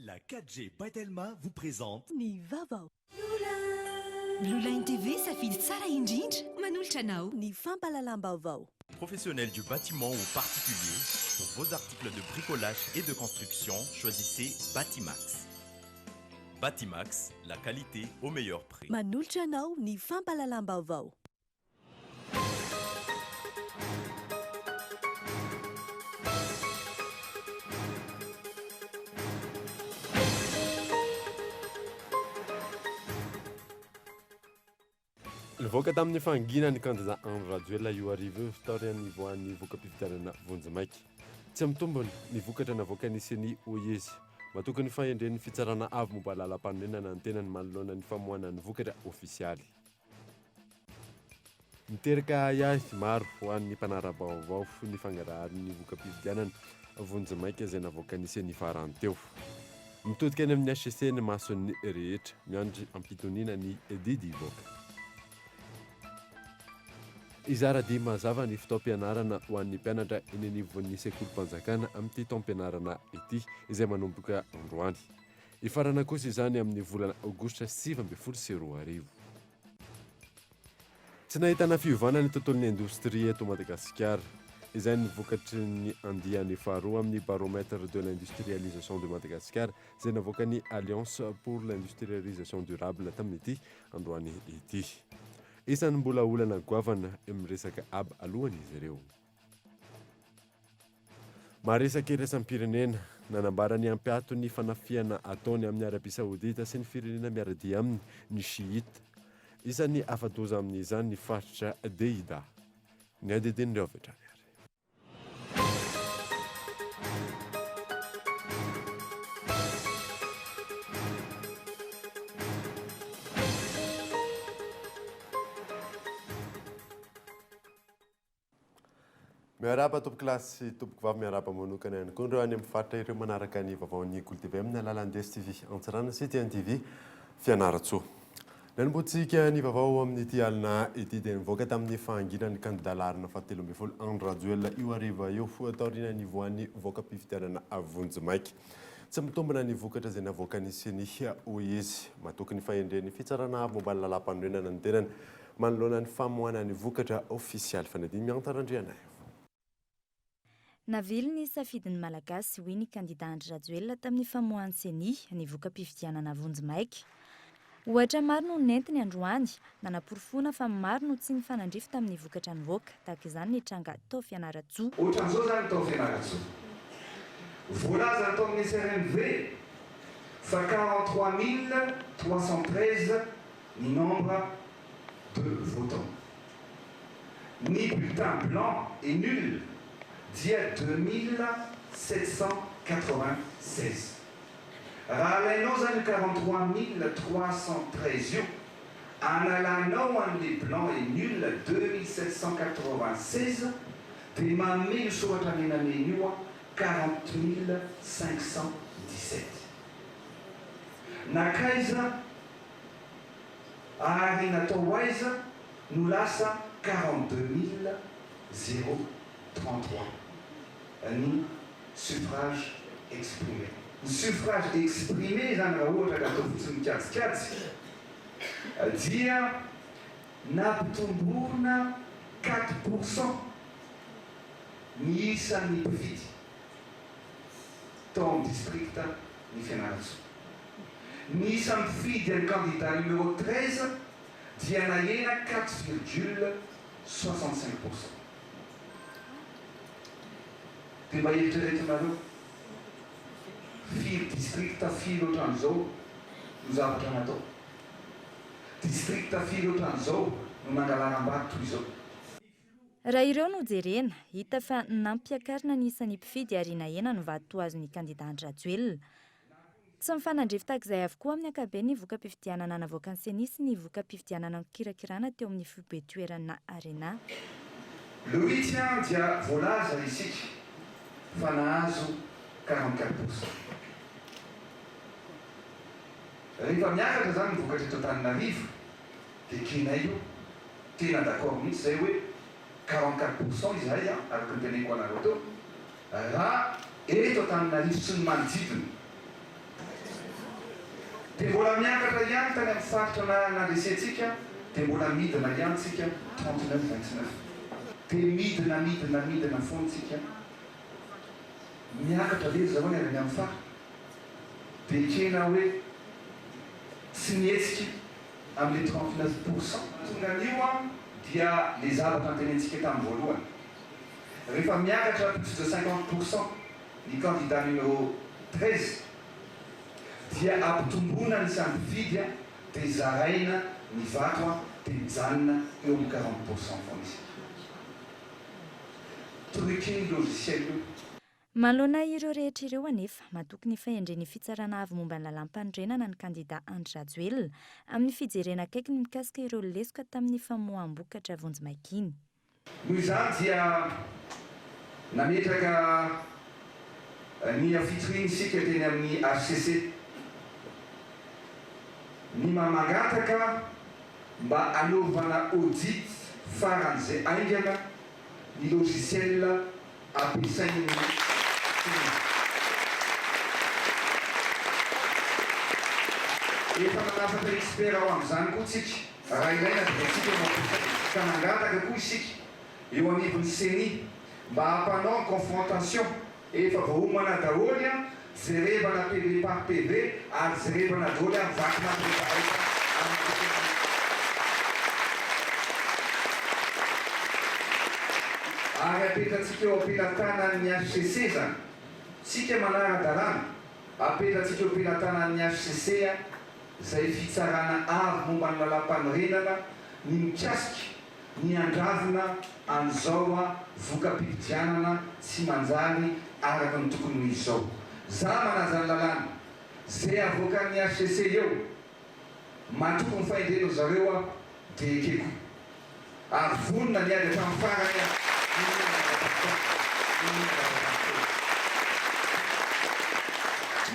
La 4G Batelma vous présente Ny Vavao. Blue Line TV safidy tsara indrindra manolotra anao. Ny fampahalalam-baovao. Professionnels du bâtiment ou particulier, pour vos articles de bricolage et de construction, choisissez Batimax. Batimax, la qualité au meilleur prix. Manolotra anao ny fampahalalam-baovao. Nivoaka tamin'ny fanginany kanja Andro Rajoelina io arivo io fitaorian'ny voan'ny voka-pividianana vonjimaiky. Tsy mitombony ny vokatra navoaka nisy oezy. Matokony fahendren'ny fitsarana avy momba lalam-panorenana ny tenany manoloana ny famoahana ny vokatra ofisialy. Miteraka iahy maro ho an'ny mpanara-baovao ny fangarahan'ny voka-pividianana vonjimaiky izay navoaka nisy farany teo. Mitodika any amin'ny HCC ny mason'ny rehetra miandry ampitoniana ny didy voaka. Izaradi mazava ny fitaom-pianarana ho an'ny mpianatra eny anivon'ny sekolim-panjakana amin'ity taom-pianarana ity izay manomboka androany. Ifarana kosa izany amin'ny volana aogositra 2022. Tsy nahitana fiovana ny tontolon'ny indostria eto Madagasikara. Izay ny vokatry ny andiany faharoa amin'ny baromètre de l'industrialisation de Madagascar izay navoaka ny Alliance pour l'industrialisation durable tamin'ity androany ity. Isan'ny mbola olana goavana miresaka aba alohan'izy ireo. Maresaka iraisam-pirenena nanambara ny ampiato ny fanafiana ataony amin'ny Arabia Saodita sy ny firenena miaradia aminy ny Shiita. Isan'ny afa-doza amin'izany ny faritra Deida. Ny andedin'ireo avy hatrany. Miarapa tompoko lasy tompoko vavy miarapa manokana ihany koa ireo any amin'ny faritra ireo manaraka ny vaovaon'ny Gold TV amin'ny alalan'ny DSTV Antsirana sy TNTV Fianaratsoa. Nanomboantsika ny vaovao amin'ity alina ity dia nivoaka tamin'ny fahanginan'ny kandida larina fahatelo ambin'ny folo Andro Rajoelina io ariva io taorina ny voan'ny voka-pividianana vonjimaiky. Tsy mitombina ny vokatra izay navoaka nisy ny oezy matoky ny fahendren'ny fitsarana avy momba ny lalam-panorenana ny tenany manoloana ny famoahana ny vokatra ofisialy fanadiny miantarandriana. Navily ny safidin'ny malagasy hoy ny kandida Andry Rajoelina tamin'ny famoahany seni ny voka-pividianana vonjimaiky. Ohatra maro no nentiny androany, nanamporofona fa maro no tsy nifanandrify tamin'ny vokatra nivoaka, tahaka izany ny tranga tao Fianaratsoa. Ohatran'izao zany tao Fianaratsoa. Voalaza tao amin'ny SRMV fa 43 313 ny nombre de votants. Ny bulletin blanc et nul dia 2796. Raha alainao zany 43 313 io, analanao an'le blanc et nul 2796 dia manome soratra menamena io 40 517. Nakaiza ary natao aiza no lasa 42 033 ny suffrage exprimé. Ny suffrage exprimé zany raha ohatra ka atao fotsiny mikajikajy dia nampitomborona 4% ny isan'ny mpividy tao amin'ny districta ny Fianaratsoa. Ny isan'ny mpividy ny candidat numéro 13 dia nahena 4,65%. Dia mba eritreretinareo firy districta firy ohatran'izao no zavatra natao. Districta firy ohatran'izao no nangalanam-bato toy izao. Raha ireo no jerena, hita fa nampiakarina ny isan'ny mpifidy ary nahena no vatoa azon'ny kandida Andry Rajoelina. Tsy mifanandrify tahak'izay avokoa amin'ny ankabeny ny voka-pividianana navoaka ny seni sy ny voka-pividianana kirakirana teo amin'ny fibe toerana Arena. Le 8e dia voalaza isika fa nahazo 44%. Rehefa miakatra zany ny vokatra eto Antananarivo dia kinay io tena d'accord mihitsy zay hoe 44% izahay araka ny teneniko anareo teo raha eto Antananarivo sy ny manodidina dia mbola miakatra ihany tany amin'ny faritra nandresentsika dia mbola midina ihany tsika 39-29 dia midina fontsika miakatra ve zao ny avy amin'ny faritra dia kena hoe tsy mihetsika amin'ny 39%. Tonga an'io a dia le zavatra antenentsika tamin'ny voalohany rehefa miakatra plus de 50% ny candidat numéro 13 dia ampitomboana ny samy mpividy dia zaraina ny vato dia mijanona eo amin'ny 40% foana isika. Trucking logiciel io. Manoloana ireo rehetra ireo anefa matoky ny fahendren'ny fitsarana avy momba ny lalam-pandrenana ny kandida Andry Rajoelina amin'ny fijerena akaiky ny mikasika ireo lesoka tamin'ny famoaham-bokatra Vonjimaiky iny. Noho izany dia nametraka ny afitoriny isika teny amin'ny HCC ny mamangataka mba anaovana audit faran'izay aingana ny logiciel ampiasainy efa nanafatra expert ao amin'izany koa tsika raha ilaina dia tsika ka nangataka koa isika eo anivon'ny CENI mba hampanao confrontation efa voahomana daholy jerevana PV par PV ary jerevana daholy amin'ny vaky mampirehetra ary apetratsika eo ampelantanan'ny HCC zany tsika manara-dalàna apetratsika eo ampelantanan'ny HCC zay fitsarana avy momba ny lalam-panorenana ny mikasika ny andravina an'izao voka-pifidianana tsy manjary araka ny tokony ho izao. Za manaza ny lalàna zay avoakan'ny HCC eo matoko ny fahendreno zareo dia ekeko ary vonona ny ady tamin'ny farany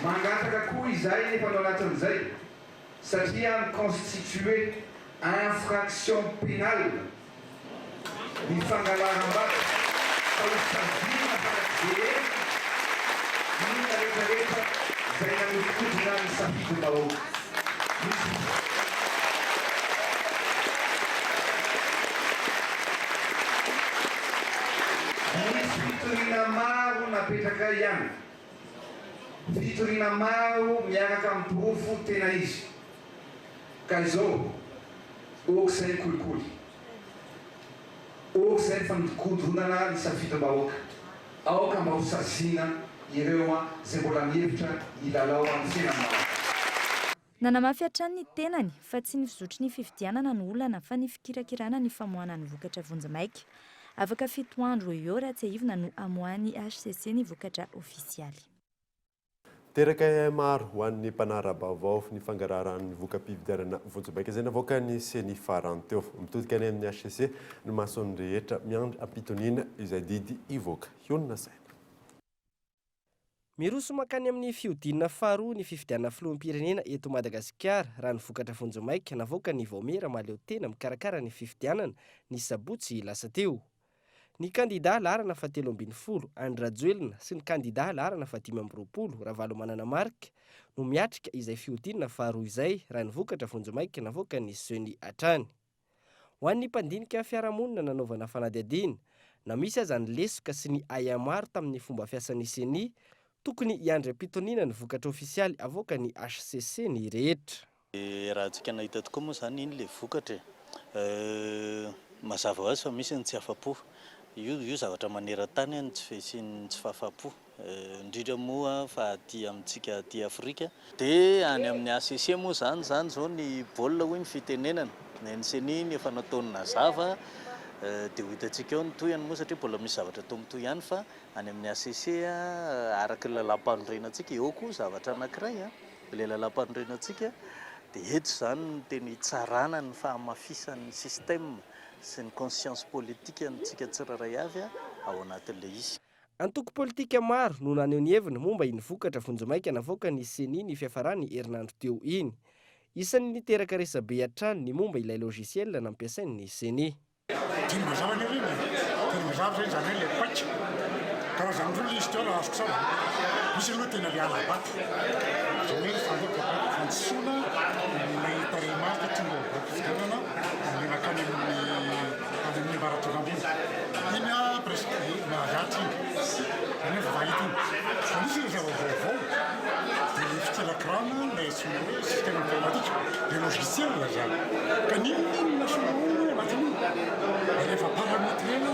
mangataka koa izay nefa ao anatin'izay satria constitué infraction pénale ny fangalaram-bato fahosaviana farak'izay ny rehetrarehetra zay nanokodina ny safidy-bahoaka. Misy fitoriana maro napetraka ihany, fitoriana maro miaraka amin'ny porofo tena izy ka izao okizay kolikoly okizay fanikodronana ny safidy-bahoaka aoka mba ho sazina ireo zay mbola mihevitra hilalao amin'ny fiainana. Nanamafy hatrany ny tenany fa tsy ny fizotry ny fifidianana ny olana fa ny fikirakirana ny famoahana ny vokatra Vonjimaiky. Afaka 7 andro eo raha tsy ahivona no amoahany HCC ny vokatra ofisialy. Teraka maro ho an'ny mpanara-baovao ny fangararan'ny voka-pifidianana Vonjimaiky izay navoaka ny CENI farany teo. Mitodika any amin'ny HCC ny masony rehetra miandry ampitoniana izay didy hivoaka. Hionina saina. Miroso makany amin'ny fiodinana faharoa ny fifidianana filoham-pirenena eto Madagasikara raha ny vokatra Vonjimaiky navoaka ny Vaomera maleo tena mikarakara ny fifidianana ny sabotsy lasa teo. Ny kandida laharana fa 320 Andry Rajoelina sy ny kandida laharana fa 520 Ravalomanana Marika no miatrika izay fiodinana faharoa izay raha ny vokatra Vonjimaiky navoaka ny CENI hatrany. Ho an'ny mpandinika fiarahamonina nanaovana fanadihadiana na misy aza ny lesoka sy ny aya maro tamin'ny fomba fiasan'ny CENI tokony hiandry ampitoniana ny vokatra ofisialy avoaka ny HCC ny rehetra. Raha antsika nahita tokoa moa zany iny le vokatra mazava ho azy fa misy ny tsy afa-po. Io zavatra maneran-tany any tsy fahafa-po. Indrindra moa fa aty amintsika aty Afrika dia any amin'ny HCC moa zany zao ny baolina hoy ny fitenenana ny CENI ny efa nataony nazava dia ho hitantsika eo ny toyany moa satria mbola misy zavatra tao mitoy ihany fa any amin'ny HCC araka ny lalam-panorenantsika eo koa zavatra anankiray ilay lalam-panorenantsika dia eto zany ny teny tsarana ny fahamafisan'ny système sy ny conscience politique antsika tsiraray avy ao anatin'ilay izy. Antoko politika maro no naneho ny heviny momba iny vokatra Vonjimaiky navoaka ny CENI ny fiafarany herinandro teo iny. Isan'ny niteraka resabe hatrany ny momba ilay logiciel nampiasain'ny CENI. Tiny mazava ny riny, tiny mazava zany zany ilay patch. Karazany roa izy teo raha azoko sara. Misy aloha tena liana baky. Zany hoe fandoka antsoina ilay tarehimarika tonga fidianana menakany amin'ny ambaratonambony iny a presque mahazatra iny iny efa vahita iny fa misy zava-vaovao dia le fitelakrana ilay antsoina hoe système informatique le logiciel zany ka ninona sonaony anatin'iny rehefa parametrena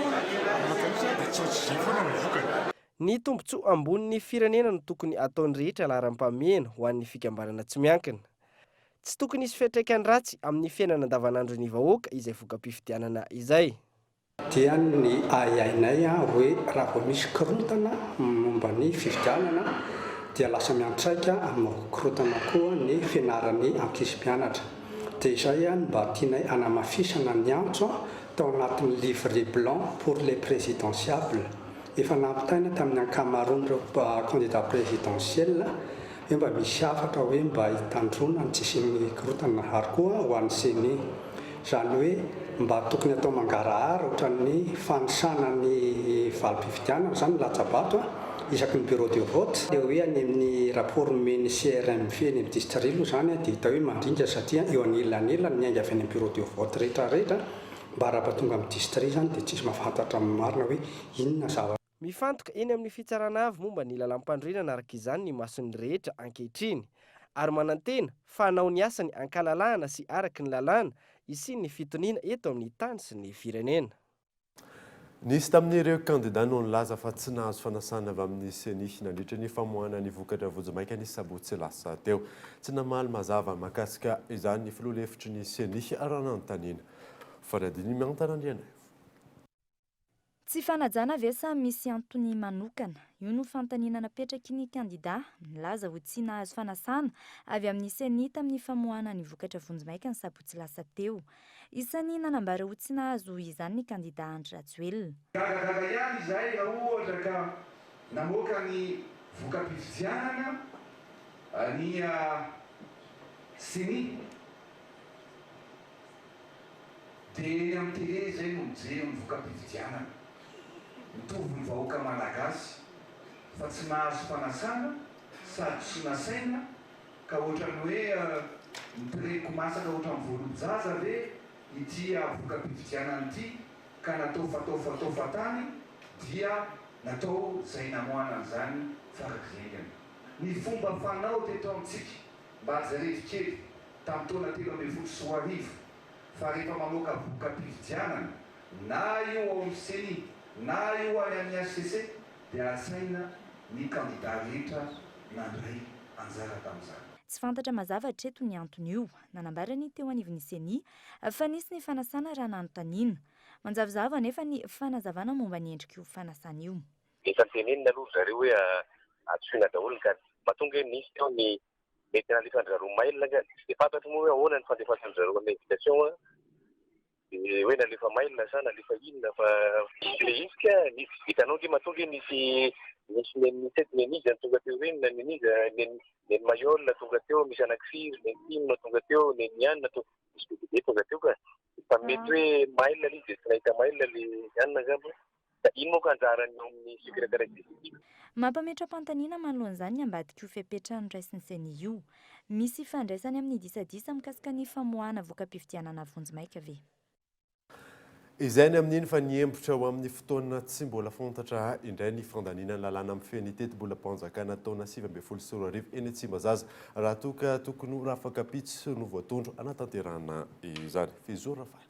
anatin'izy dia tsy zay foana no vokany. Ny tombontsoa ambon'ny firenena no tokony ataony rehetra laharam-pahamehana ho an'ny fikambanana tsy miankina. Tsy tokony hisy fiantraikany ratsy amin'ny fiainana andavanandron'ny vahoaka izay vokam-pifidianana izay. Dia ny aiainay hoe raha vao misy korontana momba ny fifidianana dia lasa miantraika amin'ny korontana koa ny fianaran'ny ankizy mpianatra. Dia izay mba tianay anamafisana ny antso tao anatin'ny livre blanc pour les présidentiables. Efa nampitaina tamin'ny ankamaroan'ireo candidat présidentiel hoe mba misy afaka hoe mba hitandrona ny tsisy korontana ary koa ho an'ny CENI. Izany hoe mba tokony atao mangarahara ohatran'ny fanisana ny valim-pifidianana izany latsabato isaky ny bureau de vote. Dia hoe any amin'ny rapport nomeny CRMV ny amin'ny district aloha izany dia hita hoe mandrindra satria eo anilanilany miainga avy any amin'ny bureau de vote rehetrarehetra mba raha tonga amin'ny district izany dia tsisy mahafantatra amin'ny marina hoe inona zavatra. Mifantoka eny amin'ny fitsarana avy momba ny lalam-pandroenana araka izany ny mason'ny rehetra ankehitriny ary manantena fa hanao ny asany ankalalahana sy araky ny lalàna isiny ny fitoniana eto amin'ny tany sy ny firenena. Nisy tamin'ireo candidat no nilaza fa tsy nahazo fanasana avy amin'ny CENI nandritra ny famoahana ny vokatra vojomaika ny sabotsy lasa teo. Tsy namaly mazava mahakasika izany ny filoha hevitry ny CENI aran'anontaniana. Faradiny miantarandriana. Tsy fanajana ve sa misy antony manokana io no fantaniana napetraky ny kandida milaza ho tsy nahazo fanasana avy amin'ny CENI tamin'ny famoahana ny vokatra vonjomaika ny sabotsy lasa teo. Isany nanambara ho tsy nahazo izany ny kandida Andry Rajoelina. Gaga ihany izay raha ohatra ka namoaka ny vokam-pifidianana ny CENI dia amin'ny télé izay no mijery ny vokam-pifidianana. Mitovy ny vahoaka malagasy fa tsy nahazo fanasana sady tsy nasaina ka ohatrany hoe mipireko masaka ohatrany voalon-jaza ve ity vokam-pifidianana ity ka natao fatao fatany dia natao izay namoana an'izany farak'izengana. Ny fomba fanao teto amintsika mba hajarety kely tamin'ny taona 2013 fa rehefa mamoaka vokam-pifidianana na io ao amin'ny CENI na io any amin'ny HCC dia asaina ny kandida rehetra nandray anjara tamin'izany. Tsy fantatra mazava hatreto ny antony io, nanambarany teo anivon'ny CENI fa nisy ny fanasana raha nanontaniana. Manjavozava nefa ny fanazavana momba ny endrik'io fanasana io. Efa tenenina aloha zareo hoe atsoina daholo ka mahatonga hoe nisy teo ny mety nalefandry zareo mail ka dia fantatro moa hoe ahoana ny fandefasan'ny zareo amin'ny invitation hoe nalefa mail sa nalefa inona fa le izy ka nisy hitanao ke mahatonga nisy nenizy tonga teo hoe nenizy neny mayol tonga teo misy anakifiry neny inona tonga teo neny anina misy bebe tonga teo ka fa mety hoe mail izy dia tsy nahita mail le anina zany da iny moa ka anjarany eo amin'ny secrétaire exécutif. Mampametra-pantaniana manoloan'izany ny ambadika io fepetra niraisin'ny CENI io. Misy fandraisany amin'ny disadisa mikasika ny famoahana vokam-pifidianana vonjomaika ve? Izay ny amin'iny fa niembotra ho amin'ny fotoana tsy mbola fantatra indray ny fandaniana ny lalàna amin'ny feny teto mbola mpanjakana taona 2024 eny Tsimbazaza raha toka tokony raha afaka pitso no voatondro anatanterahana izany. Fizora faly.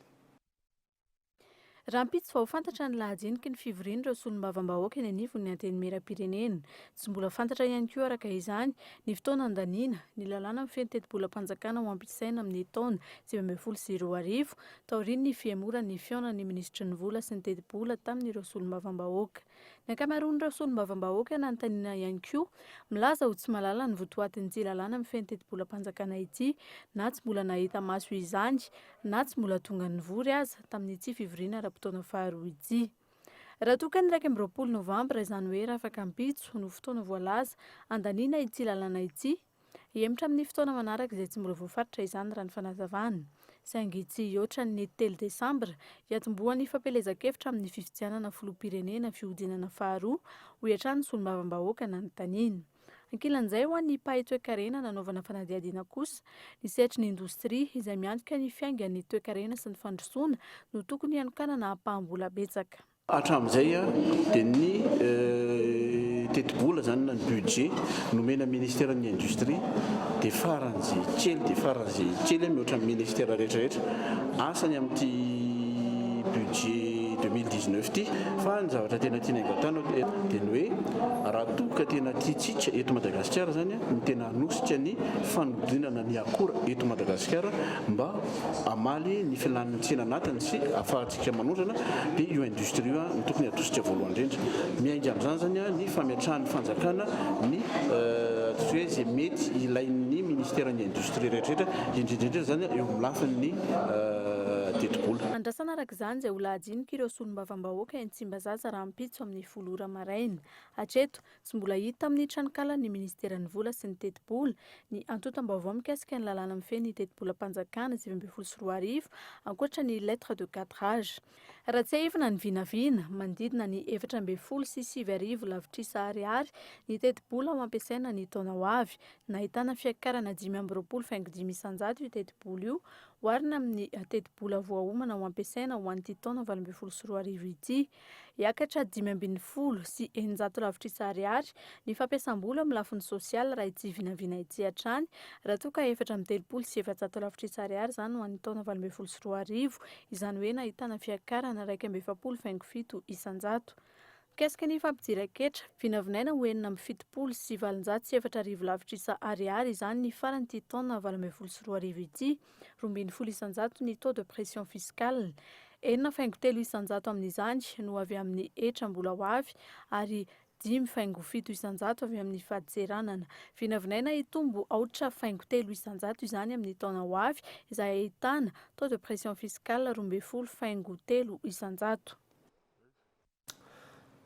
Raha mpitso fa ho fantatra ny lahajeniky ny fivoriana ireo solombavam-bahoaka eny anivon'ny antenimieram-pirenena. Tsy mbola fantatra ihany koa araka izany ny fotoana andaniana ny lalàna amin'ny feny teto-bola-mpanjakana ho ampiasaina amin'ny taona 2024 taorian'ny fiamoran'ny fiaonan'ny ministra ny vola sy ny teti-bola tamin'ireo solombavam-bahoaka. Ny ankamaroan'ireo solombavam-bahoaka nanontaniana ihany koa milaza ho tsy mahalala ny votoatin'ity lalàna amin'ny feny teto-bola-mpanjakana ity na tsy mbola nahita maso izany na tsy mbola tonga nivory aza tamin'ity fivoriana ara-potoana faharoa ity. Raha toa ka ny 20 Novambra izany hoe raha afaka mpitso no fotoana voalaza andaniana ity lalàna ity, hiemotra amin'ny fotoana manaraka izay tsy mbola voafaritra izany raha ny fanazavana. Saingy tsy hihoatra ny 3 Desambra hiatombohan'ny fampelezan-kevitra amin'ny fifidianana filoham-pirenena fihodinana faharoa ho hiatrany solombavam-bahoaka nanontaniana. Ankilan'izay ho an'ny pahay toe-karena nanaovana fanadihadiana kosa ny sehatry ny indostria izay miantoka ny fiaingan'ny toe-karena sy ny fandrosoana no tokony hanokanana ampaham-bola betsaka. Hatramin'izay dia ny teti-bola zany na ny budget nomena ministèran'ny indostria dia faran'izay kely dia faran'izay kely mihoatra amin'ny ministère rehetrarehetra asany amin'ity budget 2019 ty fa ny zavatra tena tiana ingatana dia ny hoe raha toka tena tiatsika eto Madagasikara zany ny tena hanosika ny fanodinana ny akora eto Madagasikara mba amaly ny filan'ny tsena anatiny sy ahafahantsika manondrana dia io industrie io ny tokony atosika voalohany indrindra miainga amin'izany zany ny fametrahan'ny fanjakana ny hoe zay mety ilain'ny ministèran'ny industrie rehetrarehetra indrindrindra zany eo amin'ny lafin'ny teti-bola. Andrasana araka izany izay ho lahajinika ireo solombavam-bahoaka eny Tsimbazaza raha ampitso amin'ny 10 ora maraina. Hatreto tsy mbola hita amin'ny tranokala ny ministèran'ny vola sy ny teti-bola ny antotam-baovao mikasika ny lalàna mifehy ny teti-bola-panjakana 2024 ankoatra ny lettre de cadrage. Raha tsy ahivana ny vinavina manodidina ny 440 sy 7,000 lavitrisa ariary ny teti-bola ao ampiasaina ny taona ho avy na ahitana fiakarana 5,5 isanjato io teti-bola io oharina amin'ny teti-bola voaomana ho ampiasaina ho an'ity taona 2024 ity. Hiakatra 5,10 sy 900 lavitrisa ariary ny fampiasam-bola amin'ny lafiny sosialy raha ity vinavina ity hatrany raha toa ka 4,30 sy 700 lavitrisa ariary zany ho an'ny taona 2024 izany hoe nahitana fiakarana 2,7 isanjato. Mikasika ny fampidiran-ketra vinavinaina ho enina amin'ny 70 sy 704 lavitrisa ariary izany ny faran'ity taona 2024 ity, 20 isanjato ny taux de pression fiscale, 4,3 isanjato amin'izany no avy amin'ny etram-bola ho avy ary 5,7 isanjato avy amin'ny fahadiseranana. Vinavinaina hitombo 4,3 isanjato izany amin'ny taona ho avy izay ahitana taux de pression fiscale 12,3 isanjato.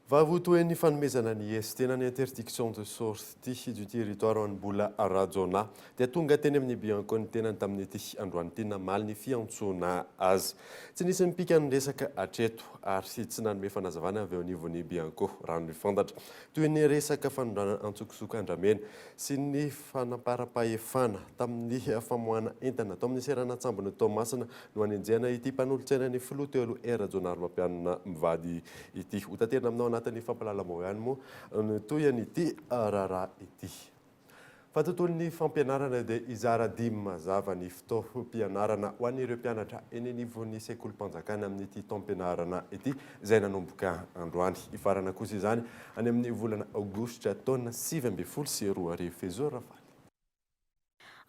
Vavotoen'ny fanomezana ny tena ny interdiction de sortie du territoire en bola Arajona dia tonga teny amin'ny bianco ny tenany tamin'ity androany tena maly ny fiantsona azy. Tsy nisy mipika ny resaka hatreto ary tsy nanome fanazavana avy eo anivon'ny bianco rano fantatra toy ny resaka fanondrana antsokotsoko andramena sy ny fanaparapahefana tamin'ny famoahana entana tao amin'ny seran'Antsambony Tomasina no anenjehana ity mpanolotsaina ny filotelo Arajona ary mampianana mivady ity hotaterina aminao anatin'ny fampalalamao ihany moa toy an'ity raharaha ity. Fa tontolon'ny fampianarana dia izara dimy mazava ny fitaovam-pianarana ho an'ireo mpianatra eny anivon'ny sekolim-panjakana amin'ity taom-pianarana ity izay nanomboka androany. Ifarana kosa izany any amin'ny volana aogositra taona 2022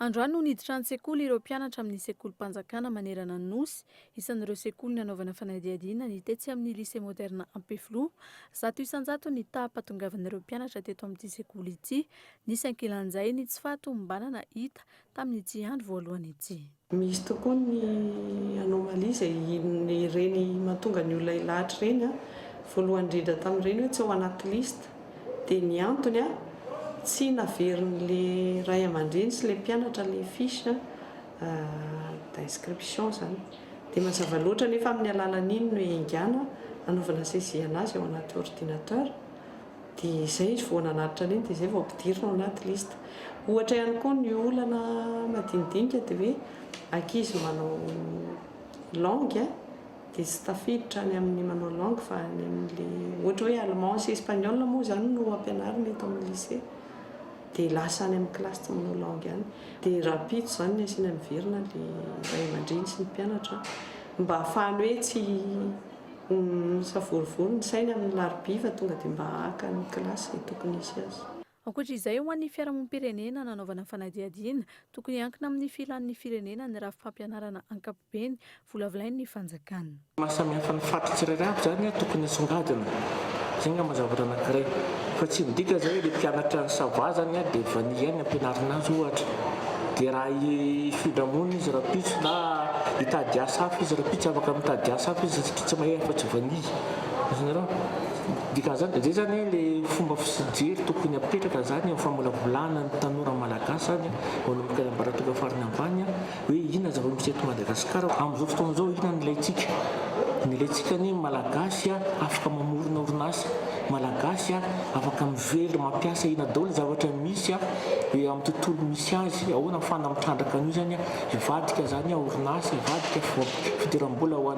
Androany no niditra ny sekoly ireo mpianatra amin'ny sekolim-panjakana manerana ny nosy isan'ireo sekoly nanaovana fanadihadiana ny tetsy amin'ny lycée moderne Ampeflo. 100 isanjato ny tahampatongavan'ireo mpianatra teto amin'ity sekoly ity, nisy ankilan'izay ny tsy fahatombanana hita tamin'ity andro voalohany ity. Misy tokoa ny anomalia izay ireny mahatonga ny olona ilahatra ireny voalohany indrindra tamin'ireny hoe tsy ao anaty lista dia ny antony tsy naverin'le ray aman-dreny sy le mpianatra le fiche d'inscription zany dia mazava loatra nefa amin'ny alalan'iny no engana anaovana saisie anazy ao anaty ordinateur dia izay izy vao nanatitra an'iny dia izay vao ampidirina ao anaty lista. Ohatra ihany koa ny olana madinidinika dia hoe ankizy manao langue dia tsy tafiditra any amin'ny manao langue fa any amin'le ohatra hoe allemand sy espagnol moa zany no ampianarina eto amin'ny lycée dia lasa any amin'ny kilasy tsy manao langue ihany. Dia rapito zany ny asiana miverina le ray aman-dreny sy ny mpianatra mba ahafahany hoe tsy savorivory ny sainy amin'ny larobia fa tonga dia mba haka ny kilasy tokony isy azy. Ankoatra izay ho an'ny fiarahamonim-pirenena nanaovana fanadihadiana tokony hankina amin'ny filan'ny firenena ny rafim-pampianarana ankapobeny volavolain'ny fanjakana. Mahasamihafa ny fatra tsirairay aby zany tokony asongadina. Izay nga mazavatra anankiray. Fa tsy midika zay le mpianatra sava zany dia vania ny ampianarina azy ohatra. Dia raha hifindramona izy rapitso na hitady asa hafa izy rapitso afaka mitady asa hafa izy satria tsy mahay afa-tsy vania. Dikazany zay zany le fomba fisijery tokony apetraka zany amin'ny famolavolana ny tanora malagasy zany manomboka ny ambaratonga farany ambany hoe inona zava-misy eto Madagasikara amin'izao fotoana izao inona ny ilaitsika. Ny ilaitsika ny malagasy afaka mamorona orinasa malagasy a afaka mively mampiasa ina daholo zavatra misy a amin'ny tontolo misy azy ahoana fanamtrandraka an'io zany a ivadika zany a orinasa ivadika fidiram-bola ho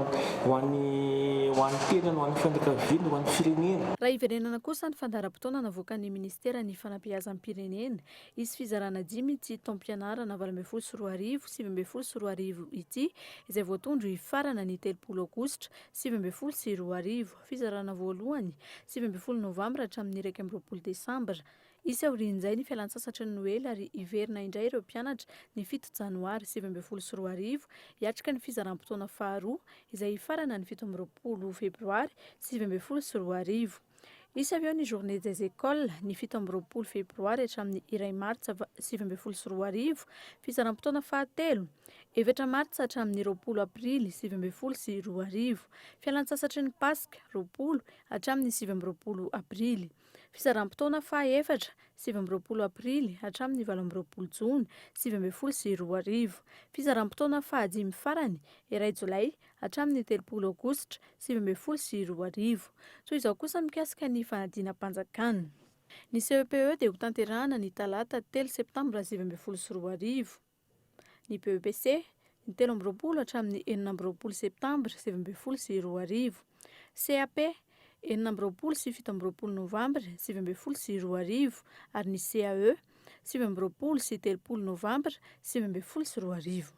an'ny tenany ho an'ny fianakaviana ho an'ny firenena. Raha iverenana kosa ny fandaharam-potoana navoakan'ny ministera ny fanabeazan'ny pirenena isy fizarana 10 ity taom-pianarana 2024 sy 2024 ity izay voatondro hifarana ny 3 aogositra 2024 fizarana voalohany 20 novambra hatramin'ny 1 desambra. Isy aorian'izay ny fialan-tsasatry ny noely ary iverina indray ireo mpianatra ny 7 janoary 2024 hiatrika ny fizaram-potoana faharoa izay hifarana ny 17 febroary 2024. Isy avy eo ny journée des écoles ny 17 febroary hatramin'ny 1 martsa 2024 fizaram-potoana fahatelo 4 martsa hatramin'ny 20 aprily 2024 fialan-tsasatry ny paska 20 hatramin'ny 20 aprily fizaram-potoana fahaefatra 20 aprily hatramin'ny 20 jona 2024 fizaram-potoana fahadimy farany 1 jolay hatramin'ny 3 aogositra 2024 toy izao kosa mikasika ny fanadinam-panjakana. Ny CEPE dia ho tanterahana ny talata 3 septambra 2024. Ny PEPC ny 13 hatramin'ny 14 septambra 2024. CAP 14 sy 17 novambra 2024 ary ny CAE 17 sy 30 novambra 2024.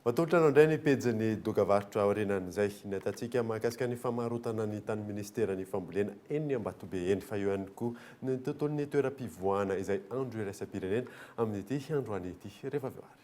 Matolotra anao indray ny pejiny dokavarotra aorinan'izay ny atantsika mahakasika ny famarotana ny tany ministera ny fambolena eny Ambatobe eny fa eo ihany koa ny tontolon'ny toeram-pivoahana izay andro iraisam-pirenena amin'ity androany ity rehefa avy ary.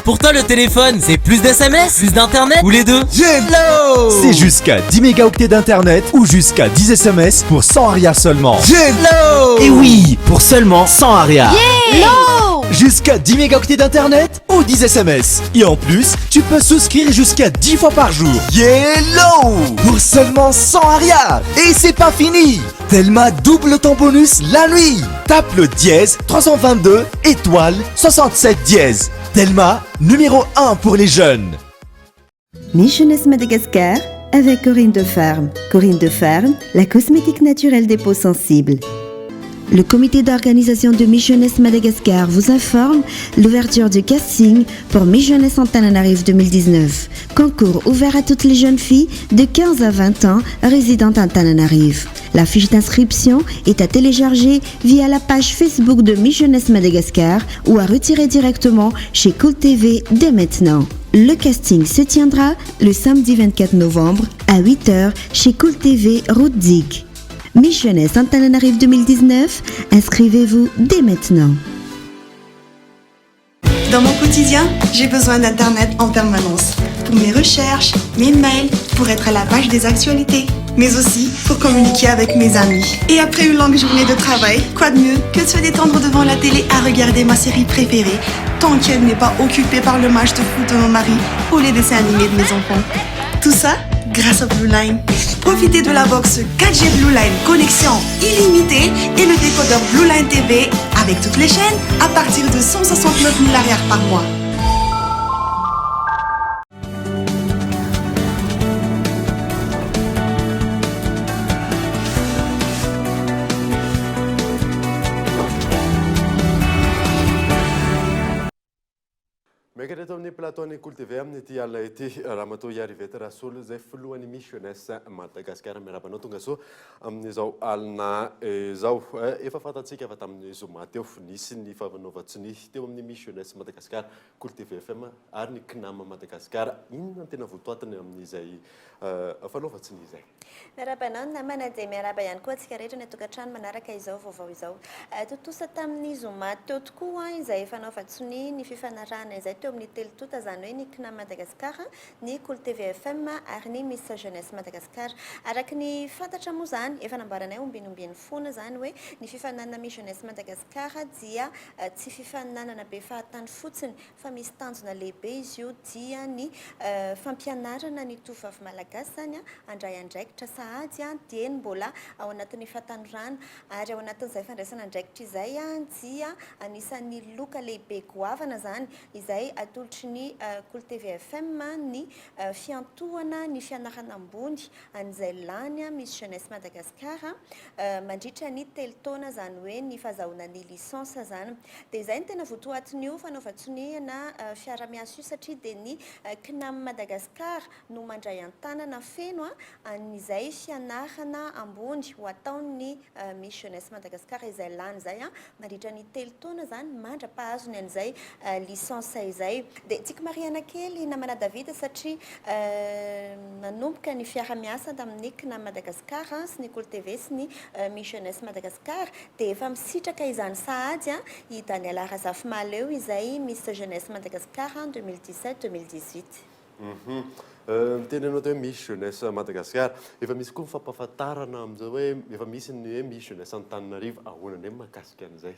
Pour toi, le téléphone, c'est plus d'SMS, plus d'internet ou les deux? Hello! C'est jusqu'à 10 mégaoctets d'internet ou jusqu'à 10 SMS pour 100 arias seulement. Hello! Et oui, pour seulement 100 arias. Hello! Jusqu'à 10 mégaoctets d'internet ou 10 SMS. Et en plus, tu peux souscrire jusqu'à 10 fois par jour. Hello! Pour seulement 100 arias. Et c'est pas fini! Telma double ton bonus la nuit. Tape le dièse 322 étoile 67 dièse. Telma, numéro 1 pour les jeunes. Miss Jeunesse Madagascar avec Corinne de Ferme. Corinne de Ferme, la cosmétique naturelle des peaux sensibles. Le comité d'organisation de Miss Jeunesse Madagascar vous informe l'ouverture du casting pour Miss Jeunesse Antananarivo 2019. Concours ouvert à toutes les jeunes filles de 15 à 20 ans résidentes à Antananarivo. La fiche d'inscription est à télécharger via la page Facebook de Miss Jeunesse Madagascar ou à retirer directement chez Cool TV dès maintenant. Le casting se tiendra le samedi 24 novembre à 8h chez Cool TV Route Zig. Miss Jeunesse Antananarivo 2019, inscrivez-vous dès maintenant. Dans mon quotidien, j'ai besoin d'Internet en permanence. Pour mes recherches, mes mails, pour être à la page des actualités, mais aussi pour communiquer avec mes amis. Et après une longue journée de travail, quoi de mieux que de se détendre devant la télé à regarder ma série préférée, tant qu'elle n'est pas occupée par le match de foot de mon mari ou les dessins animés de mes enfants. Tout ça grâce à Blue Line. Profitez de la box 4G Blue Line connexion illimitée et le décodeur Blue Line TV avec toutes les chaînes à partir de 169 000 arrières par mois. Mekatra eto amin'ny plateau-ny Cool TV amin'ity alina ity raha matao hiarivety rasolo izay filohan'ny Miss Jeunesse Madagasikara miarabanao tonga so amin'izao alina izao efa fantatsika efa tamin'ny zoma teo nisy ny fahafanaovatsiny teo amin'ny Miss Jeunesse Madagasikara Cool TV FM ary ny CNAM Madagasikara inona tena votoatiny amin'izay fanaovatsiny izay. Miarabanao namana dia miaraba ihany koa antsika rehetra ny tokantrano manaraka izao vaovao izao. Totosa tamin'ny zoma teo tokoa izay fanaovatsiny ny fifanarahana izay teo amin'ny telotota zany hoe ny CNAM Madagascar, ny Cool TV FM ary ny Miss Jeunesse Madagascar. Araky ny fantatra moa zany efa nambaranay ombinombiny foana zany hoe ny fifaninanana Miss Jeunesse Madagascar dia tsy fifaninanana be fahatany fotsiny fa misy tanjona lehibe izy io dia ny fampianarana ny tovovavy malagasy zany andray andraikitra sahady dia mbola ao anatin'ny fatanorana ary ao anatin'izay fandraisana andraikitra izay dia anisan'ny loka lehibe goavana zany izay atolotry ny Cool TV FM ny fiantohana ny fianarana ambony an'izay lany Miss Jeunesse Madagascar mandritra ny telotaona zany hoe ny fahazahoana ny licence zany dia izay ny tena votoatiny io fanaovan-tsoniana fiara-miasa io satria dia ny CNAM Madagascar no mandray an-tanana feno an'izay fianarana ambony ho ataon'ny Miss Jeunesse Madagascar izay lany zay mandritra ny telotaona zany mandra-pahazony an'izay licence izay dia tiako mariana kely namana Davida satria nanomboka ny fiara-miasa tamin'ny CNAM Madagascar sy ny Cool TV sy ny Miss Jeunesse Madagascar dia efa misitraka izany sahady i Daniel Arazafimaleo izay Miss Jeunesse Madagascar 2017-2018. Tena anao teo hoe Miss Jeunesse Madagascar efa misy koa fampahafantarana amin'izao hoe efa misy ny hoe Miss Jeunesse Antananarivo ahoana indray mahakasika an'izay.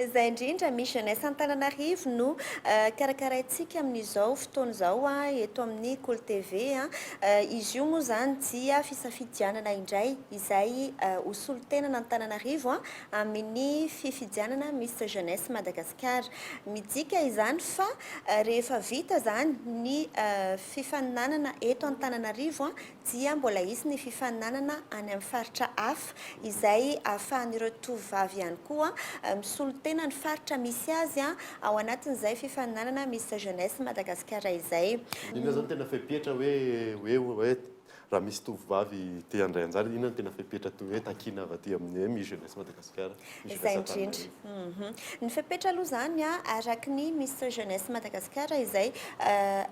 Izay indrindra Miss Jeunesse Antananarivo no karakaraintsika amin'izao fotoana izao eto amin'ny Cool TV izy io moa zany dia fisafidianana indray izay hosolon-tenana Antananarivo amin'ny fifidianana Miss Jeunesse Madagascar. Midika izany fa rehefa vita zany ny fifaninanana eto Antananarivo dia mbola izy ny fifaninanana any amin'ny faritra hafa izay ahafahan'ireo tovovavy ihany koa misolo-tena ny faritra misy azy ao anatin'izay fifaninanana Miss Jeunesse Madagascar izay. Inona zany tena fepetra hoe raha misy tovovavy te handray anjara inona tena fepetra hoe takina avy aty amin'ny Miss Jeunesse Madagascar. Izay indrindra. Ny fepetra aloha zany araky ny Miss Jeunesse Madagascar izay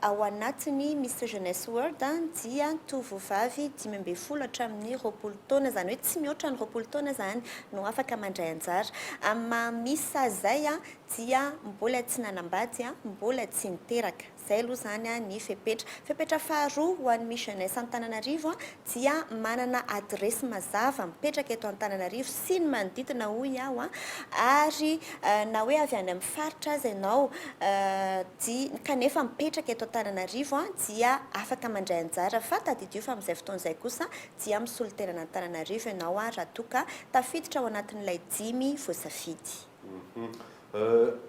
ao anatin'ny Miss Jeunesse World dia tovovavy 12 hatramin'ny 20 taona zany hoe tsy mihoatra ny 20 taona zany no afaka mandray anjara. Amin'ny Miss zay dia mbola tsy nanambady mbola tsy niteraka. Zay aloha zany ny fepetra. Fepetra faharoa ho an'ny Miss Jeunesse Antananarivo dia manana adresy mazava mipetraka eto Antananarivo sy ny manodidina hoy aho ary na hoe avy any amin'ny faritra azy ianao kanefa mipetraka eto Antananarivo dia afaka mandray anjara fa tadidio fa amin'izay fotoana izay kosa dia misolo-tenana Antananarivo ianao raha toka tafiditra ao anatin'ilay 10 voasafidy.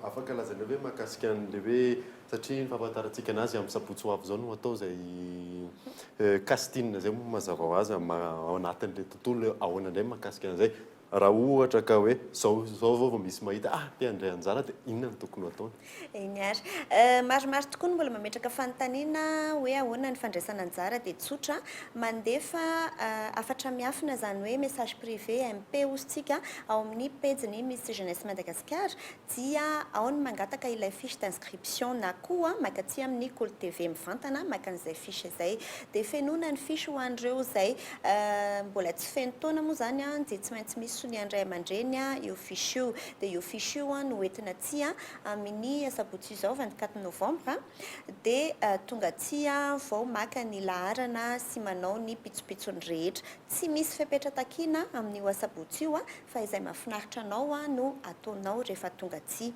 Afaka lazana hoe mahakasika an'ilay hoe satria ny fahafantarantsika anazy amin'ny sabotsy ho avy izao no atao izay casting zay mazava ho azy ao anatin'ilay tontolo ahoana indray mahakasika an'izay raha ohatra ka hoe zao vao misy mahita te handray anjara dia inona no tokony ataony. Eny ary maromaro tokoa no mbola mametraka fanontaniana hoe ahoana ny fandraisana anjara dia tsotra mandefa afatra miafina zany hoe message privé MP osintsika ao amin'ny page-ny Miss Jeunesse Madagascar dia ao ny mangataka ilay fiche d'inscription na koa makaty amin'ny Cool TV mivantana maka an'izay fiche izay dia fenona ny fiche ho an'ireo izay mbola tsy feno taona moa zany dia tsy maintsy misy ny andray aman-dreny io fiche io dia io fiche io no entina aty amin'ny sabotsy izao 24 novembre dia tonga aty vao maka ny laharana sy manao ny pitsopitsony rehetra tsy misy fepetra takina amin'ny sabotsy io fa izay mahafinaritra anao no ataonao rehefa tonga aty.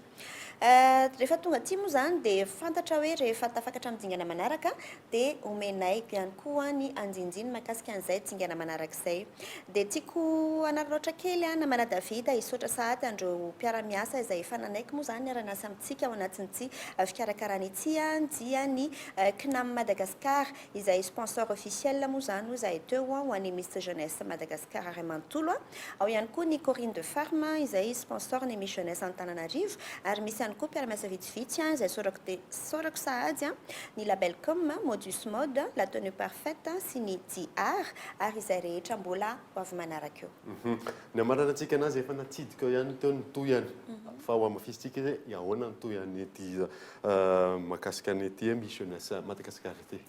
Rehefa tonga aty moa zany dia fantatra hoe rehefa tafakatra amin'ny dingana manaraka dia omenay ihany koa ny andindiny mahakasika an'izay dingana manaraka izay. Dia tiako anaroloatra kely namana Davida hisotra sahady andreo mpiara-miasa izay efa nanaiky moa zany niara-niasa amintsika ao anatin'ity fikarakarana ity dia ny CNAM Madagascar izay sponsor officiel moa zany izay teo ho an'ny Miss Jeunesse Madagascar ary manontolo ao ihany koa ny Corinne de Farme izay sponsor ny Miss Jeunesse Antananarivo ary misy ihany koa mpiara-miasa vitsivitsy izay sorako sahady ny label comme Modus Mode, la tenue parfaite sy ny DR ary izay rehetra mbola ho avy manaraka eo. Ny amaranantsika anazy efa natsidika ihany teo ny toy ihany fa ho amafisitsika hoe ahoana ny toy ihany ety mahakasika ny ety Miss Jeunesse Madagascar ety.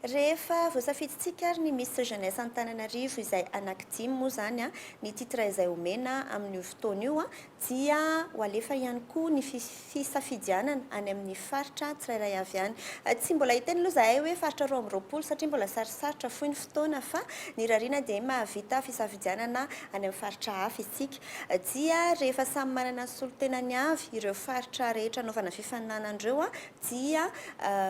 rehefa voasafiditsika ary ny Miss Jeunesse Antananarivo izay anankidimy moa zany a ny titre izay omena amin'io fotoana io a dia ho alefa ihany koa ny fisafidianana any amin'ny faritra tsirairay avy any. Tsy mbola hiteny aloha zahay hoe faritra 2020 satria mbola sarosarotra foy ny fotoana fa ny rarina dia mahavita fisafidianana any amin'ny faritra hafa isika. Dia rehefa samy manana ny solotenany avy ireo faritra rehetra anaovana fifaninanandreo a dia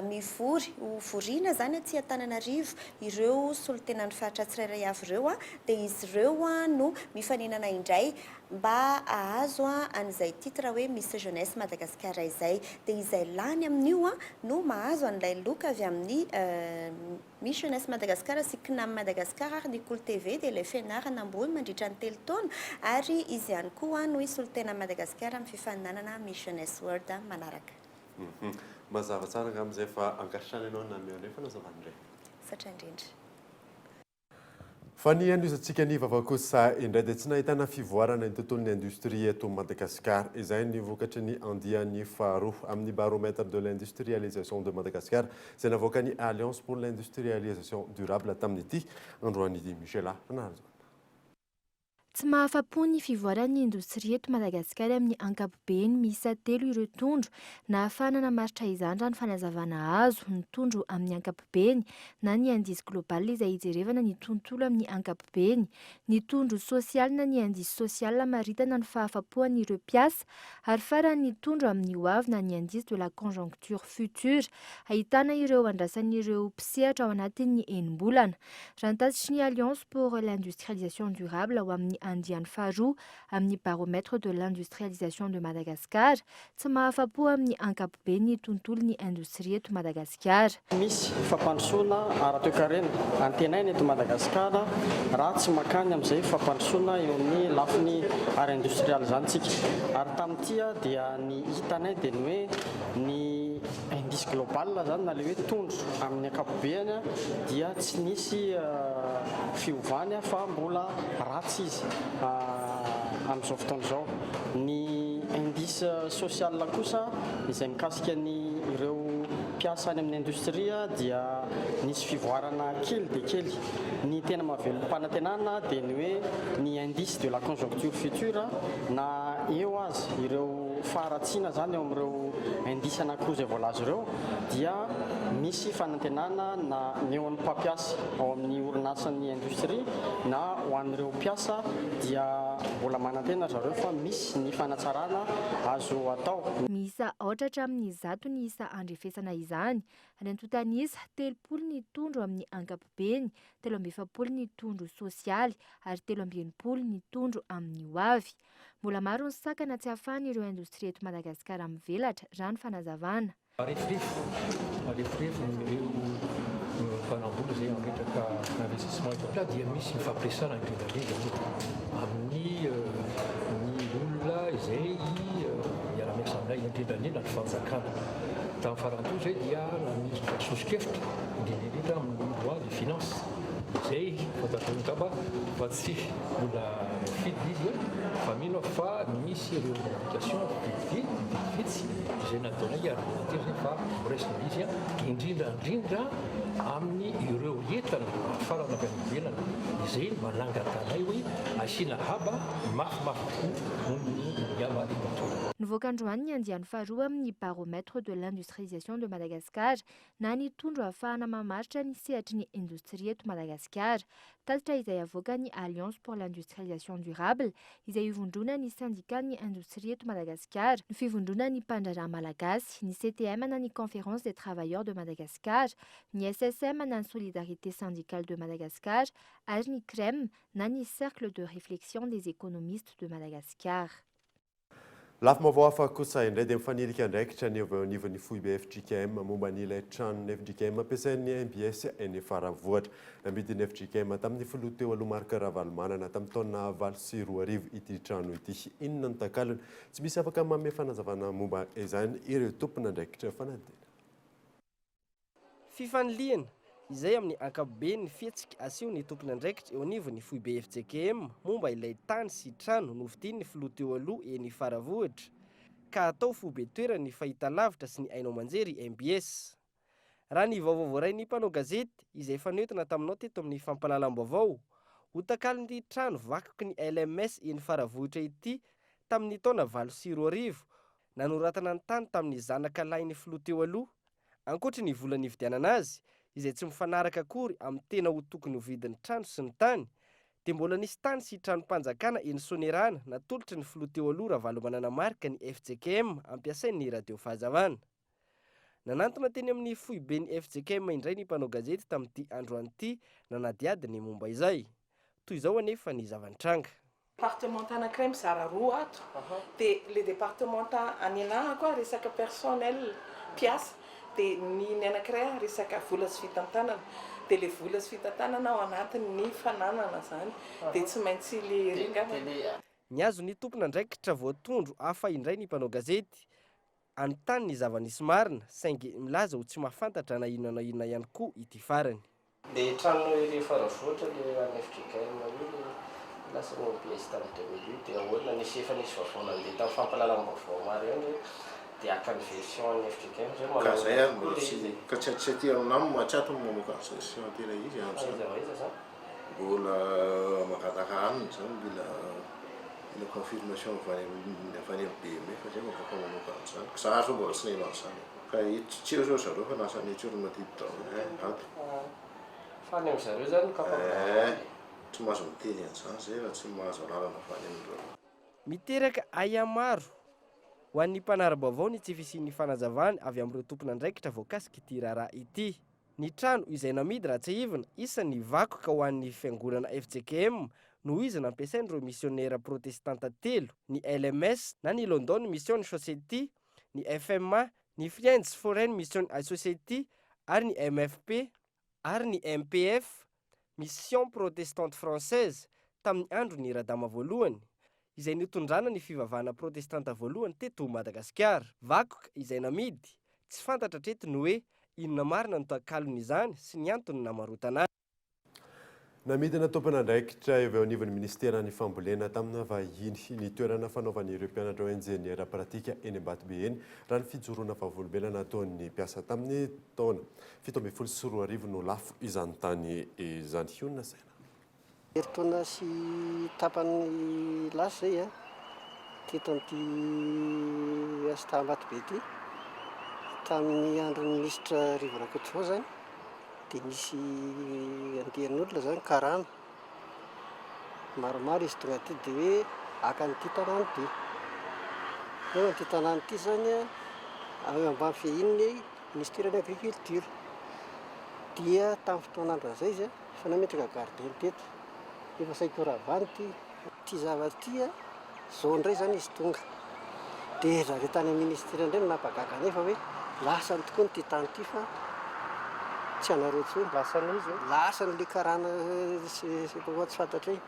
mivory ho voriana zany aty Antananarivo ireo solotenan'ny faritra tsirairay avy ireo a dia izy ireo a no mifaninana indray mba ahazo an'izay titre hoe Miss Jeunesse Madagascar izay dia izay lany amin'io a no mahazo an'ilay loka avy amin'ny Miss Jeunesse Madagascar sy CNAM Madagascar ary Nicole TV dia ilay fianarana ambony mandritra ny 3 taona ary izy ihany koa no isolotena Madagascar amin'ny fifaninanana Miss Jeunesse World manaraka. Mazava tsara amin'izay fa ankatrana ianao na nefa nazavana indray. Satra indrindra. Fa ny an'izantsika ny vaovao kosa indray dia tsy nahitana fivoarana ny tontolon'ny industrie eto Madagascar. Izay ny vokatry ny andiany faharoa amin'ny baromètre de l'industrialisation de Madagascar izay navoaka ny Alliance pour l'industrialisation durable tamin'ity androany Michela Ranarzo. Tsy mahafa-po ny fivoaran'ny indostria eto Madagasikara amin'ny ankapobeny miisa 3 ireo tondro na ahafahana namaritra izany raha ny fanazavana azo ny tondro amin'ny ankapobeny na ny indice global izay hijerevana ny tontolo amin'ny ankapobeny, ny tondro sosial na ny indice social maritana ny fahafa-poan'ireo mpiasa ary faran'ny tondro amin'ny hoavy na ny indice de la conjoncture future ahitana ireo andrasan'ireo mpisehatra ao anatin'ny enim-bolana. Raha ny tasitry ny Alliance pour l'industrialisation durable ao amin'ny andiany faharoa amin'ny baromètre de l'industrialisation de Madagascar tsy mahafa-po amin'ny ankapobeny ny tontolon'ny industrie eto Madagasikara. Misy fampandrosoana ara-toekarena antenaina eto Madagasikara raha tsy makany amin'izay fampandrosoana eo amin'ny lafiny ara-industrial zany tsika. Ary tamin'ity dia ny hitanay dia ny hoe ny indice global zany na le hoe tondro amin'ny ankapobeny dia tsy nisy fiovany fa mbola ratsy izy amin'izao fotoana izao. Ny indice social kosa izay mikasika ny ireo mpiasa any amin'ny industria dia nisy fivoarana kely dia kely. Ny tena mahavelona mpanantenana dia ny hoe ny indice de la conjoncture future na eo azy ireo faharatsiana zany eo amin'ireo indice anankiroa izay voalaza ireo dia misy fanantenana na ny eo amin'ny mpampiasa ao amin'ny orinasan'ny industrie na ho an'ireo mpiasa dia mbola manantena zareo fa misy ny fanatsarana azo atao. Miisa 8 hatramin'ny 100 ny isa andrefesana izany. Any antotanisa 30 ny tondro amin'ny ankapobeny, 37 ny tondro sosialy ary 30 ny tondro amin'ny hoavy. Mbola maro ny sakana tsy ahafahan'ireo indostria eto Madagasikara mivelatra raha ny fanazavana. Alefolefo ireo mpanambola izay ametraka investissement eto dia misy fampiresana indrindrandrindra amin'ny olona izay miara-miasa aminay indrindrandrindra ny fanjakana. Tamin'ny faran'io izay dia nanisy sosokevitra indrindrandrindra amin'ny loi de finance izay fantatro ngamba fa tsy mbola fidy izy fa mino fa misy ireo communication vitsy izay nataonay ary zay fa resina izy indrindrandrindra amin'ny ireo entana afarana avy amin'ny velana izay manangatanay hoe asiana haba mafimafy yama ebatona. Nivoaka androany ny andiany faharoa amin'ny baromètre de l'industrialisation de Madagascar na ny tondro ahafahana mamaritra ny sehatry ny industrie eto Madagasikara. Tatitra izay avoaka ny Alliance pour l'industrialisation durable izay hivondrona ny syndicat ny industrie eto Madagasikara, ny fivondrona ny mpandraraha malagasy, ny CTM na ny conférence des travailleurs de Madagascar, ny SSM na ny solidarité syndicale de Madagascar ary ny CREM na ny cercle de réflexion des économistes de Madagascar. Lafa mavaoa hafa kosa indray dia mifanirika andraikitra ny anivon'ny FJKM momba n'ilay tranon'ny FJKM ampiasain'ny MBS eny Faravohatra. Namidin'ny FJKM tamin'ny filoha teo aloha Marc Ravalomanana tamin'ny taona 2024 ity trano ity. Inona ny takalony? Tsy misy afaka manome fanazavana momba izany ireo tompona andraikitra fanadina. Fifaniliana izay amin'ny ankapobeny fihetsika asio ny tompona andraikitra eo anivon'ny FJKM momba ilay tany sy trano novidin'ny filoha teo aloha eny Faravohatra ka atao foibe toerana ny fahitalavitra sy ny ainao manjery MBS. Raha ny vaovao voaray ny mpanao gazety izay efa noentina taminao teto amin'ny fampalalam-baovao, ho takalo ny trano vakoky ny LMS eny Faravohitra ity tamin'ny taona 2024 nanoratana ny tany tamin'ny zanaka lahin'ny filoha teo aloha. Ankoatra ny vola nividianana azy izay tsy mifanaraka akory amin'ny tena ho tokony ho vidin'ny trano sy ny tany, dia mbola nisy tany sy tranom-panjakana eny Sonerana natolotry ny filoha teo aloha Ravalo Mananamarika ny FJKM ampiasain'ny radio fahazavana. Nanantona teny amin'ny foibe ny FJKM indray ny mpanao gazety tamin'ity androany ity nanadiady ny momba izay. Toy izao anefa ny zava-nitranga. Départementat anankiray mizara roa ato, dia le départementat anenana koa resaka personnel mpiasa, dia ny anankiray resaka vola sy fitantanana, dia le vola sy fitantanana ao anatin'ny fananana zany, dia tsy maintsy le ringana. Ny azo ny tompona ndraikitra voatondro hafa indray ny mpanao gazety anontany ny zava-nisy marina saingy milaza ho tsy mahafantatra na inona ihany koa ity farany. Dia trano le Faravohitra le any FJKM lasa no pièce tamin'ny 2008 dia ahoana nisy efa nisy vaovao nandeha tamin'ny fampalalam-baovao maro ihany dia aka ny version ny FJKM zay ka zay ary mbola tsy ka tsy aty aminao mahatrato mamoaka version tena izy am'izany mbola mangataka aminy zany mila confirmation avy any BME fa zay mafaka mamoaka an'izany za ary mbola tsy neno an'izany ka tsy eo zao zareo fa lasa nitsoro matiditra ato fa any amin'izareo zany ka tsy mahazo miteny an'izany zay raha tsy mahazo lalana fa any amin'ireo. Miteraka aya maro ho an'ny mpanara-baovao ny tsy fisian'ny fanazavany avy amin'ireo tompona andraikitra voakasika ity raharaha ity. Ny trano izay namidy raha tsy ivona isan'ny vakoka ho an'ny fiangonana FJKM noho izy nampiasain'ireo missionnaire protestanta telo, ny LMS na ny London Mission Society, ny FMA, ny Friends Foreign Mission Society ary ny MFP ary ny MPF, Mission Protestante Française tamin'ny andro ny radama voalohany izay nitondrana ny fivavahana protestanta voalohany teto Madagasikara. Vakoka izay namidy tsy fantatra tretiny hoe inona marina no takalon'izany sy ny antony namarotana azy. Namidina tompon'andraikitra eo anivon'ny ministeran'ny fambolena tamina vahiny ny toerana fanaovan'ireo mpianatra enjeniera pratika eny Ambatobe eny raha ny fijoroana vavolombelona nataon'ny mpiasa tamin'ny taona 2024 no lafo izany tany izany hiona saina. Eritaona sy tapany lasa zay teto amin'ity asa Ambatobe ity tamin'ny andron'ny ministra Rivo Rakotovao zany dia nisy andehan'olona zany karana maromaro izy tonga ty dia hoe aka n'ity tanàna ity. Eo an'ity tanàna ity zany ao ambany fehin'ny ministeran'ny agriculture dia tamin'ny fotoan'andro an'izay izy efa nametraka gardeny teto efa saiko ravany ty zavatra ty zao indray zany izy tonga dia zareo tany amin'ny ministera indray napagaka nefa hoe lasany tokoa n'ity tany ity fa tsy anareo tsony lasany le karana tsy fantatra iny.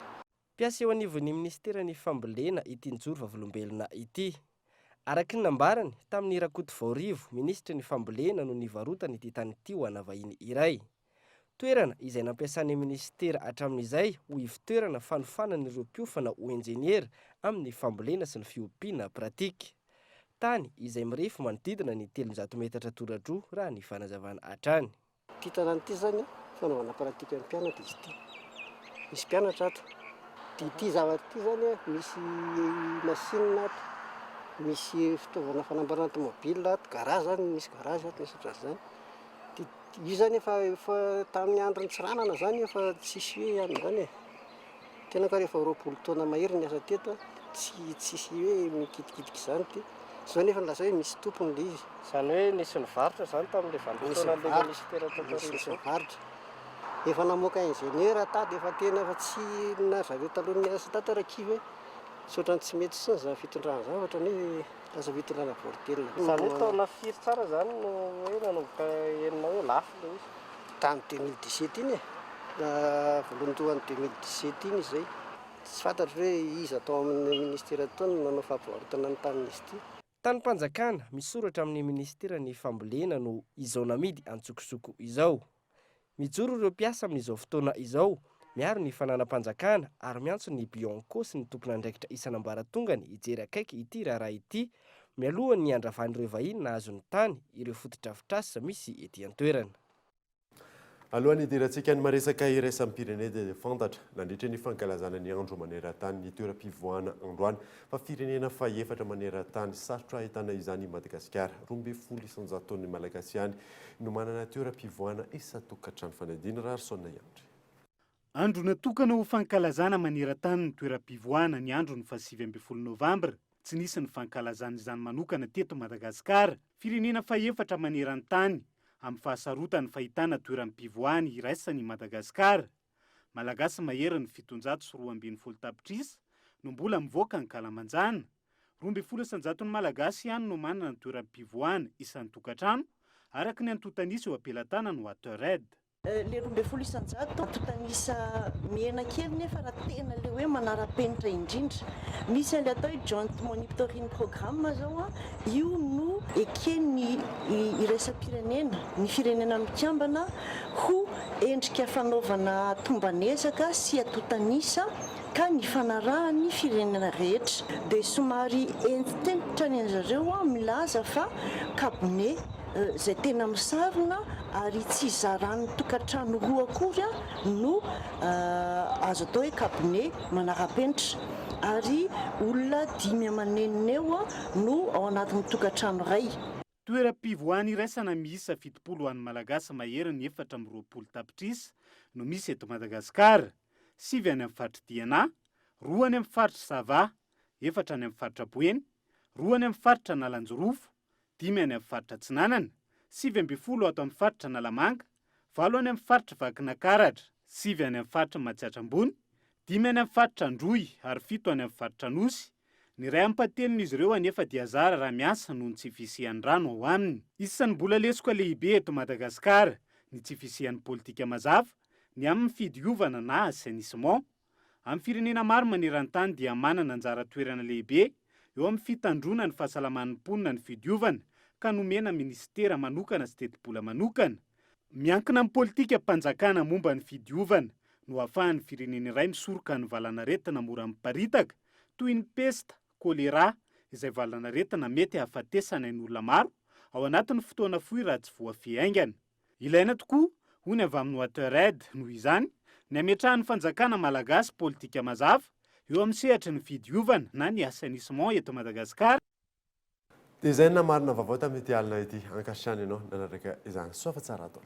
Mpiasa eo anivon'ny ministeran'ny fambolena ity njoro vavolombelona ity. Araky ny nambarany tamin'ny Rakotovao Rivo, ministra ny fambolena no nivarotany ity tany ity ho ana vahiny iray. Toerana izay nampiasan'ny ministera hatramin'izay ho ivitoerana fanofanan'ireo mpiofana ho enjeniera amin'ny fambolena sy ny fiompiana pratika. Tany izay mirefy manodidina ny 300 metatra toradroa raha ny fanazavana hatrany. Ity tanàna ity zany fanaovana pratika amin'ny mpianatra izy ity. Misy mpianatra ato. Dia ity zavatra ity zany misy masinina ato, misy fitaovana fanamboarana automobile ato, garage zany misy garage ato, misy ohatran'izany. Dia io zany efa tamin'ny andron'ny tsiranana zany efa tsisy hoe amin'izany tena ka rehefa 20 taona mahery ny asa teto tsisy hoe mikitikitiky izany ty. Zao nefa nilaza hoe misy tompony le izy. Zany hoe nisy nivarotra zany tamin'ilay vanimpotoana le ministera nisy nivarotra. Efa namoaka ingénieur tady efa tena efa tsy na zareo taloha ny asa tata rakivy hoe sotrany tsy mety siny za fitondrana zany ohatrany hoe lasa fitondrana vorotela. Zany hoe taona firy tsara zany no hoe nanomboka enina hoe lafo le izy. Tamin'ny 2017 iny voalohandohan'ny 2017 iny izay. Tsy fantatra hoe iza atao amin'ny ministera tao no manao fampivarotana ny tanin'izy ity. Tanim-panjakana misoratra amin'ny ministeran'ny fambolena no izao namidy antsokosoko izao. Mijoro ireo mpiasa amin'izao fotoana izao, miaro ny fananam-panjakana ary miantso ny Bianco sy ny tompon'andraikitra isan'ambaratongany hijery akaiky ity raharaha ity mialohan ny andravan'ireo vahiny na azon'ny tany ireo fotodrafitrasa misy ety an-toerana. Alohan'ny hidirantsika ny maresaka iraisam Pyrénées dia fantatra nandritra ny fankalazana ny andro maneran-tany ny toeram-pivoahana androany fa firenena faefatra maneran-tany sarotra ahitana izany i Madagasikara 12 isanjaton'ny malagasy ihany no manana toeram-pivoahana isa-tokantrano fanadina Rarsona Iandry. Andro natokana ho fankalazana maneran-tany ny toeram-pivoahana ny andro ny 7 Novambra. Tsy nisy ny fankalazana izany manokana teto Madagasikara, firenena faefatra maneran-tany amin'ny fahasarotany fahitana toeram-pivoahana iraisany Madagasikara. Malagasy mahery ny 720 tapitrisa no mbola mivoaka ny kalamanjana. 12 isanjaton'ny malagasy ihany no manana ny toeram-pivoahana isan'ny tokantrano araka ny antotanisy eo ampelantanany Watered. Le 12 isanjato antotanisa mihena kely nefa raha tena le hoe manara-penitra indrindra. Misy an'ilay atao joint monitoring programme zao io no ekeny iraisam-pirenena, ny firenena mikambana ho endrika fanaovana tombanesaka sy atotanisa ka ny fanarahany firenena rehetra. Dia somary entitenitra ny an'zareo milaza fa cabinet zay tena misarona ary tsy zaran'ny tokantrano roa akory no azo atao hoe cabinet manara-penitra ary olona 5 amanenina eo no ao anatin'ny tokantrano iray. Toeram-pivoahana iraisana miisa 70 an'ny malagasy mahery ny 420 tapitrisa no misy eto Madagasikara, 7 any amin'ny faritra Diana, 2 any amin'ny faritra Sava, 4 any amin'ny faritra Boeny, 2 any amin'ny faritra Nalanjorofo, 5 any amin'ny faritra Tsinanana, 7 ato amin'ny faritra Nalamanga, 7 any amin'ny faritra Vakinakaratra, 7 any amin'ny faritra Matsiatrambony, 5 any amin'ny faritra Androy ary 7 any amin'ny faritra Nosy. Ny ray ampatelon'izy ireo anefa dia zara raha miasa noho ny tsy fisian'ny rano ao aminy. Isan'ny mbola lesoka lehibe eto Madagasikara ny tsy fisian'ny politika mazava, ny amin'ny fidiovana na assainissement. Amin'ny firenena maro maneran-tany dia manana anjara toerana lehibe eo amin'ny fitandrona ny fahasalaman'ny mponina ny fidiovana ka nomena ministera manokana sy teti-bola manokana. Miankina amin'ny politika mpanjakana momba ny fidiovana no ahafahan'ny firenena iray misoroka ny valanaretina mora miparitaka toy ny pesta, kolera izay valanaretina mety hahafatesana ny olona maro ao anatin'ny fotoana fohy raha tsy voafiaingana. Ilaina tokoa hony avy amin'ny Watered noho izany ny ametrahan'ny fanjakana malagasy politika mazava eo amin'ny sehatra ny fidiovana na ny assainissement eto Madagasikara. Dia izay namarina vaovao tamin'ity alina ity ankasitrany ianao nanaraka izany soa fa tsara atao.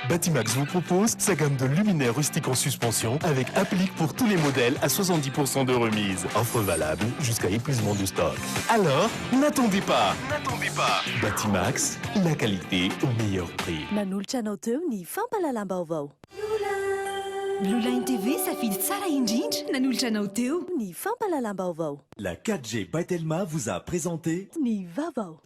Batimax vous propose sa gamme de luminaires rustiques en suspension avec applique pour tous les modèles à 70% de remise. Offre valable jusqu'à épuisement du stock. Alors, n'attendez pas. Batimax, la qualité au meilleur prix. Manolotra anao teo ny fampalalam-baovao. Blue Line TV safidy tsara indrindra nanolotra anao teo ny fampalalam-baovao. La 4G by Telma vous a présenté ny vaovao.